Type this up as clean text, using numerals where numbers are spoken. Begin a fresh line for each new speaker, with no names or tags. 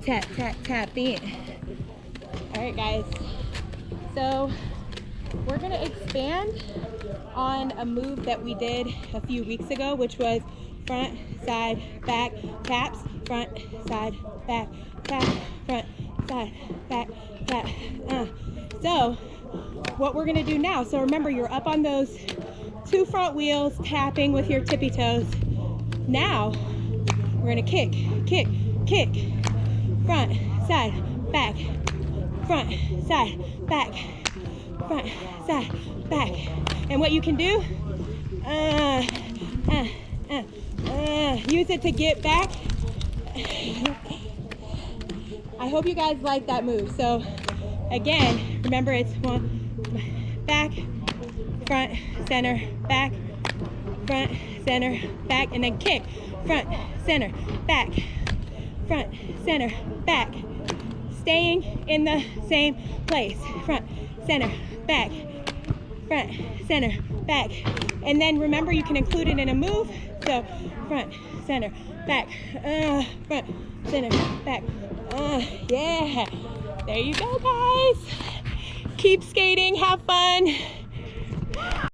tap, tap, tapping. All right, guys. So we're gonna expand on a move that we did a few weeks ago, which was front, side, back, taps, front, side, back, tap, front, side, back, tap. So what we're gonna do now, so remember you're up on those 2 front wheels, tapping with your tippy toes. Now we're gonna kick, kick, kick, front, side, back, front, side, back, front, side, back. And what you can do, use it to get back. I hope you guys like that move. So again, remember it's one, back, front, center, back, front, center, back, and then kick, front, center, back, front, center, back. Staying in the same place, front, center, back, front, center, back. And then remember you can include it in a move. So front, center, back, front, center, back. Yeah, there you go, guys. Keep skating, have fun.